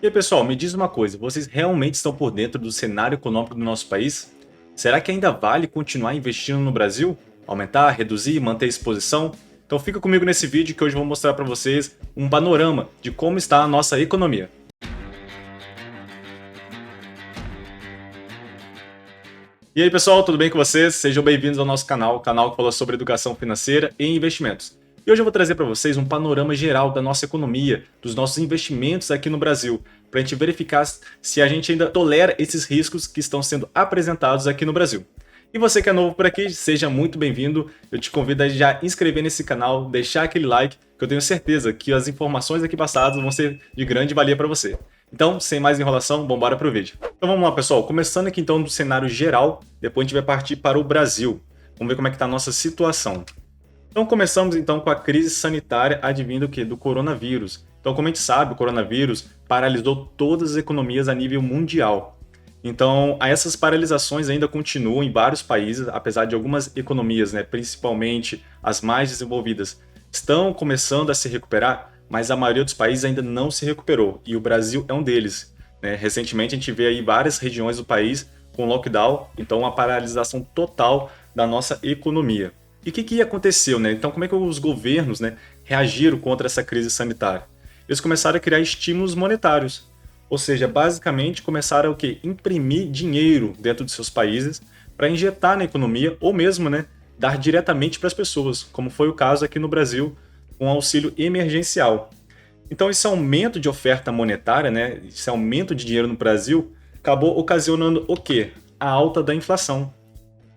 E aí, pessoal, me diz uma coisa, vocês realmente estão por dentro do cenário econômico do nosso país? Será que ainda vale continuar investindo no Brasil? Aumentar, reduzir, manter a exposição? Então fica comigo nesse vídeo que hoje eu vou mostrar para vocês um panorama de como está a nossa economia. E aí, pessoal, tudo bem com vocês? Sejam bem-vindos ao nosso canal, o canal que fala sobre educação financeira e investimentos. E hoje eu vou trazer para vocês um panorama geral da nossa economia, dos nossos investimentos aqui no Brasil, para a gente verificar se a gente ainda tolera esses riscos que estão sendo apresentados aqui no Brasil. E você que é novo por aqui, seja muito bem-vindo. Eu te convido a já inscrever nesse canal, deixar aquele like, que eu tenho certeza que as informações aqui passadas vão ser de grande valia para você. Então, sem mais enrolação, vamos embora para o vídeo. Então vamos lá, pessoal. Começando aqui então do cenário geral, depois a gente vai partir para o Brasil. Vamos ver como é que está a nossa situação. Então começamos então com a crise sanitária advinda do quê? Do coronavírus. Então, como a gente sabe, o coronavírus paralisou todas as economias a nível mundial. Então, essas paralisações ainda continuam em vários países, apesar de algumas economias, principalmente as mais desenvolvidas, estão começando a se recuperar, mas a maioria dos países ainda não se recuperou, e o Brasil é um deles. Recentemente, a gente vê aí várias regiões do país com lockdown, então uma paralisação total da nossa economia. E o que aconteceu? Então, como é que os governos reagiram contra essa crise sanitária? Eles começaram a criar estímulos monetários. Ou seja, basicamente começaram a imprimir dinheiro dentro de seus países para injetar na economia ou mesmo dar diretamente para as pessoas, como foi o caso aqui no Brasil com o auxílio emergencial. Então esse aumento de oferta monetária, esse aumento de dinheiro no Brasil, acabou ocasionando o quê? A alta da inflação.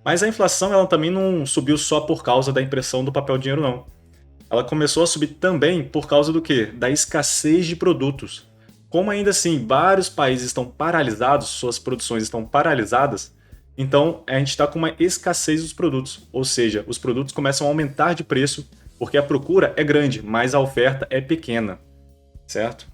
Mas a inflação ela também não subiu só por causa da impressão do papel dinheiro, não. Ela começou a subir também por causa do quê? Da escassez de produtos. Como ainda assim vários países estão paralisados, suas produções estão paralisadas, então a gente está com uma escassez dos produtos, ou seja, os produtos começam a aumentar de preço porque a procura é grande, mas a oferta é pequena, certo?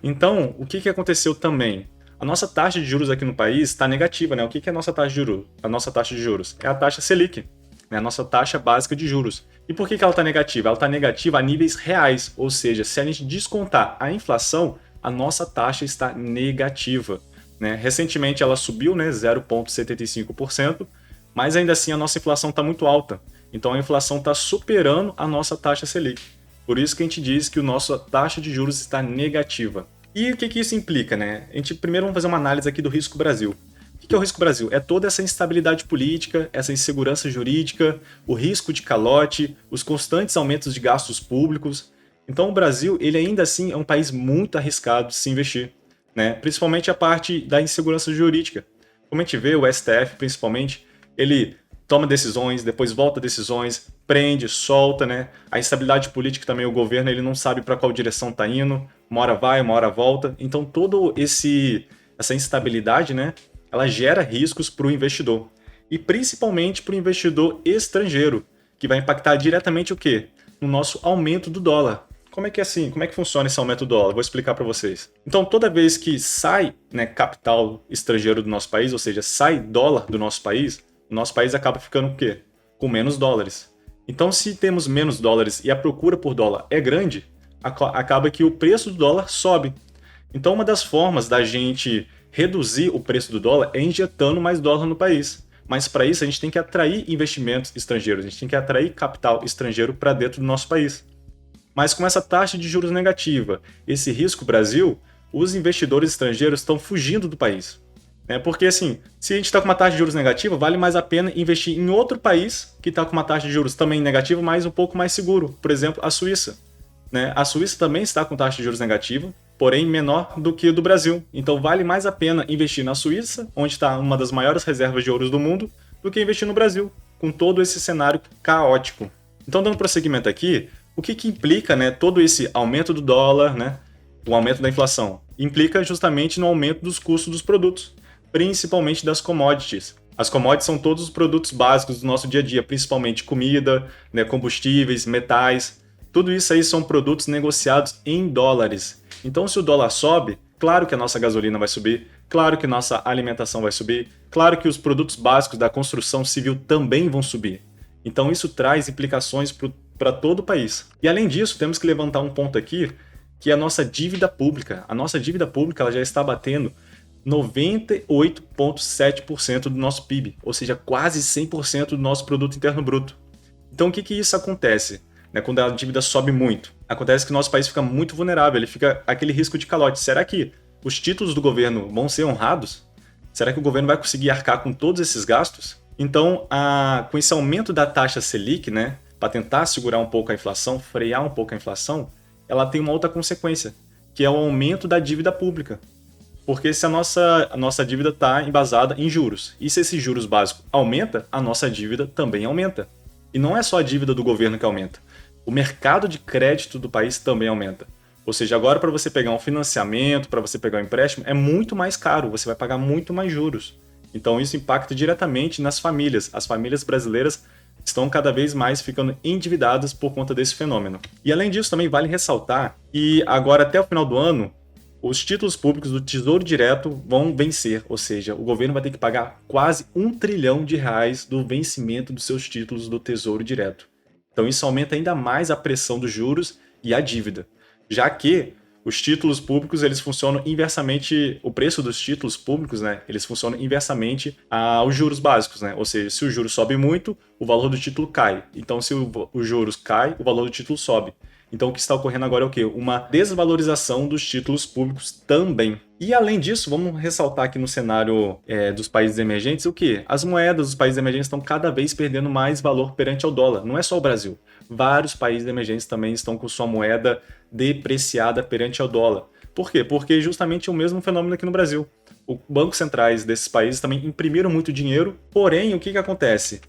Então, o que aconteceu também? A nossa taxa de juros aqui no país está negativa, O que é a nossa taxa de juros? A nossa taxa de juros é a taxa Selic, a nossa taxa básica de juros. E por que ela está negativa? Ela está negativa a níveis reais, ou seja, se a gente descontar a inflação, a nossa taxa está negativa. Recentemente ela subiu 0,75%, mas ainda assim a nossa inflação está muito alta. Então a inflação está superando a nossa taxa Selic. Por isso que a gente diz que a nossa taxa de juros está negativa. E o que isso implica? A gente primeiro vamos fazer uma análise aqui do risco Brasil. O que é o risco Brasil? É toda essa instabilidade política, essa insegurança jurídica, o risco de calote, os constantes aumentos de gastos públicos. Então o Brasil, ele ainda assim é um país muito arriscado de se investir, principalmente a parte da insegurança jurídica. Como a gente vê, o STF principalmente, ele toma decisões, depois volta decisões, prende, solta, A instabilidade política também, o governo ele não sabe para qual direção está indo, uma hora vai, uma hora volta. Então todo essa instabilidade, ela gera riscos para o investidor. E principalmente para o investidor estrangeiro, que vai impactar diretamente o quê? No nosso aumento do dólar. Como é que é assim? Como é que funciona esse aumento do dólar? Vou explicar para vocês. Então, toda vez que sai capital estrangeiro do nosso país, ou seja, sai dólar do nosso país, o nosso país acaba ficando o quê? Com menos dólares. Então, se temos menos dólares e a procura por dólar é grande, acaba que o preço do dólar sobe. Então, uma das formas da gente reduzir o preço do dólar é injetando mais dólar no país. Mas para isso a gente tem que atrair investimentos estrangeiros, a gente tem que atrair capital estrangeiro para dentro do nosso país. Mas com essa taxa de juros negativa, esse risco Brasil, os investidores estrangeiros estão fugindo do país. Porque assim, se a gente está com uma taxa de juros negativa, vale mais a pena investir em outro país que está com uma taxa de juros também negativa, mas um pouco mais seguro. Por exemplo, a Suíça. A Suíça também está com taxa de juros negativa, porém menor do que a do Brasil. Então vale mais a pena investir na Suíça, onde está uma das maiores reservas de ouro do mundo, do que investir no Brasil, com todo esse cenário caótico. Então, dando prosseguimento aqui, o que implica todo esse aumento do dólar, o aumento da inflação? Implica justamente no aumento dos custos dos produtos, principalmente das commodities. As commodities são todos os produtos básicos do nosso dia a dia, principalmente comida, combustíveis, metais. Tudo isso aí são produtos negociados em dólares. Então, se o dólar sobe, claro que a nossa gasolina vai subir, claro que nossa alimentação vai subir, claro que os produtos básicos da construção civil também vão subir. Então, isso traz implicações para todo o país. E além disso, temos que levantar um ponto aqui, que é a nossa dívida pública. A nossa dívida pública ela já está batendo 98,7% do nosso PIB, ou seja, quase 100% do nosso produto interno bruto. Então, o que isso acontece? Quando a dívida sobe muito, acontece que o nosso país fica muito vulnerável, ele fica aquele risco de calote. Será que os títulos do governo vão ser honrados? Será que o governo vai conseguir arcar com todos esses gastos? Então, com esse aumento da taxa Selic, para tentar segurar um pouco a inflação, frear um pouco a inflação, ela tem uma outra consequência, que é o aumento da dívida pública. Porque se a nossa dívida está embasada em juros, e se esse juros básico aumenta, a nossa dívida também aumenta. E não é só a dívida do governo que aumenta. O mercado de crédito do país também aumenta. Ou seja, agora para você pegar um financiamento, para você pegar um empréstimo, é muito mais caro, você vai pagar muito mais juros. Então isso impacta diretamente nas famílias. As famílias brasileiras estão cada vez mais ficando endividadas por conta desse fenômeno. E além disso, também vale ressaltar que agora até o final do ano, os títulos públicos do Tesouro Direto vão vencer, ou seja, o governo vai ter que pagar quase R$ 1 trilhão do vencimento dos seus títulos do Tesouro Direto. Então isso aumenta ainda mais a pressão dos juros e a dívida, já que os títulos públicos eles funcionam inversamente, o preço dos títulos públicos, eles funcionam inversamente aos juros básicos, ou seja, se o juro sobe muito, o valor do título cai. Então se os juros cai, o valor do título sobe. Então o que está ocorrendo agora é o quê? Uma desvalorização dos títulos públicos também. E além disso, vamos ressaltar aqui no cenário dos países emergentes o quê? As moedas dos países emergentes estão cada vez perdendo mais valor perante ao dólar. Não é só o Brasil. Vários países emergentes também estão com sua moeda depreciada perante ao dólar. Por quê? Porque justamente é o mesmo fenômeno aqui no Brasil. Os bancos centrais desses países também imprimiram muito dinheiro, porém o que acontece?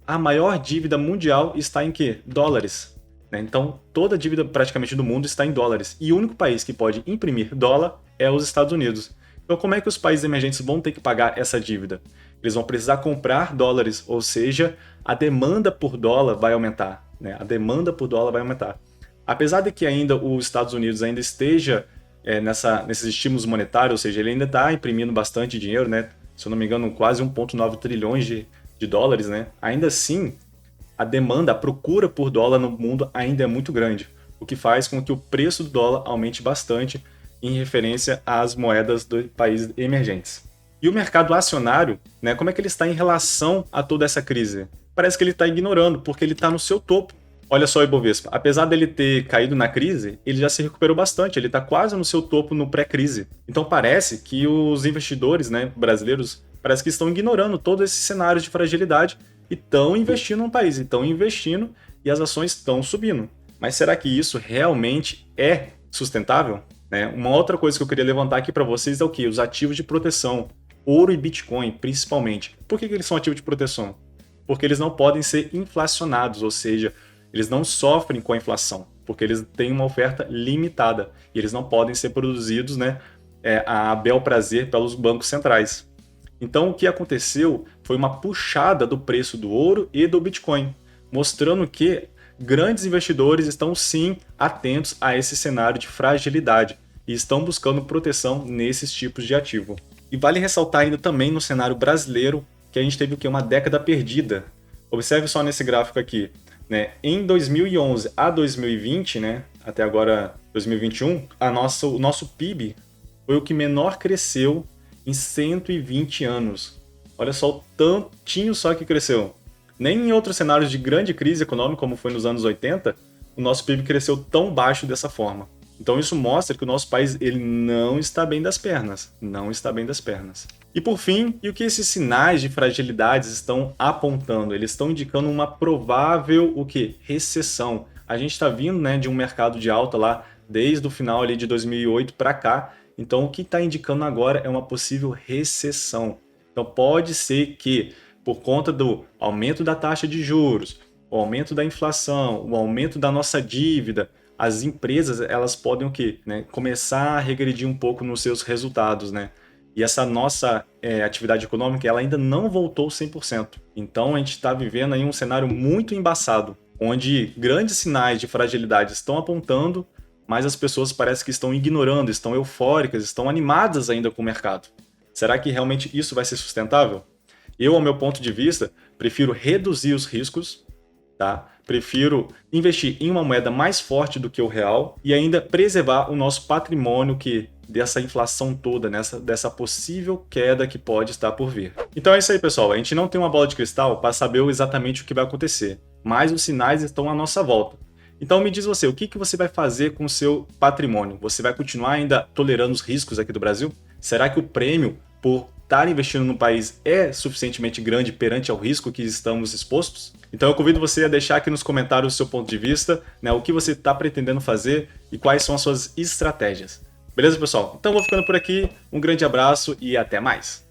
A maior dívida mundial está em quê? Dólares. Então, toda a dívida praticamente do mundo está em dólares. E o único país que pode imprimir dólar é os Estados Unidos. Então, como é que os países emergentes vão ter que pagar essa dívida? Eles vão precisar comprar dólares, ou seja, a demanda por dólar vai aumentar. A demanda por dólar vai aumentar. Apesar de que ainda os Estados Unidos ainda esteja nesses estímulos monetários, ou seja, ele ainda está imprimindo bastante dinheiro, se eu não me engano, quase 1,9 trilhões de dólares, ainda assim, a demanda, a procura por dólar no mundo ainda é muito grande, o que faz com que o preço do dólar aumente bastante em referência às moedas dos países emergentes. E o mercado acionário, como é que ele está em relação a toda essa crise? Parece que ele está ignorando, porque ele está no seu topo. Olha só o Ibovespa, apesar dele ter caído na crise, ele já se recuperou bastante, ele está quase no seu topo no pré-crise. Então parece que os investidores brasileiros parece que estão ignorando todo esse cenário de fragilidade e estão investindo no país, estão investindo e as ações estão subindo. Mas será que isso realmente é sustentável? Uma outra coisa que eu queria levantar aqui para vocês é o quê? Os ativos de proteção, ouro e Bitcoin principalmente. Por que eles são ativos de proteção? Porque eles não podem ser inflacionados, ou seja, eles não sofrem com a inflação, porque eles têm uma oferta limitada e eles não podem ser produzidos a bel prazer pelos bancos centrais. Então, o que aconteceu foi uma puxada do preço do ouro e do Bitcoin, mostrando que grandes investidores estão sim atentos a esse cenário de fragilidade e estão buscando proteção nesses tipos de ativo. E vale ressaltar ainda também no cenário brasileiro que a gente teve o quê? Uma década perdida. Observe só nesse gráfico aqui. Em 2011 a 2020, até agora 2021, o nosso PIB foi o que menor cresceu em 120 anos. Olha só o tantinho só que cresceu. Nem em outros cenários de grande crise econômica, como foi nos anos 80, o nosso PIB cresceu tão baixo dessa forma. Então isso mostra que o nosso país ele não está bem das pernas. Não está bem das pernas. E por fim, e o que esses sinais de fragilidades estão apontando? Eles estão indicando uma provável recessão. A gente está vindo de um mercado de alta lá desde o final ali de 2008 para cá. Então o que está indicando agora é uma possível recessão. Então pode ser que por conta do aumento da taxa de juros, o aumento da inflação, o aumento da nossa dívida, as empresas elas podem começar a regredir um pouco nos seus resultados, E essa nossa atividade econômica ela ainda não voltou 100%. Então a gente está vivendo aí um cenário muito embaçado, onde grandes sinais de fragilidade estão apontando, mas as pessoas parecem que estão ignorando, estão eufóricas, estão animadas ainda com o mercado. Será que realmente isso vai ser sustentável? Eu, ao meu ponto de vista, prefiro reduzir os riscos tá? Prefiro investir em uma moeda mais forte do que o real e ainda preservar o nosso patrimônio dessa inflação toda, dessa possível queda que pode estar por vir. Então é isso aí, pessoal. A gente não tem uma bola de cristal para saber exatamente o que vai acontecer, mas os sinais estão à nossa volta. Então me diz você, o que você vai fazer com o seu patrimônio? Você vai continuar ainda tolerando os riscos aqui do Brasil? Será que o prêmio por estar investindo no país é suficientemente grande perante ao risco que estamos expostos? Então eu convido você a deixar aqui nos comentários o seu ponto de vista, né, o que você está pretendendo fazer e quais são as suas estratégias. Beleza, pessoal? Então vou ficando por aqui, um grande abraço e até mais!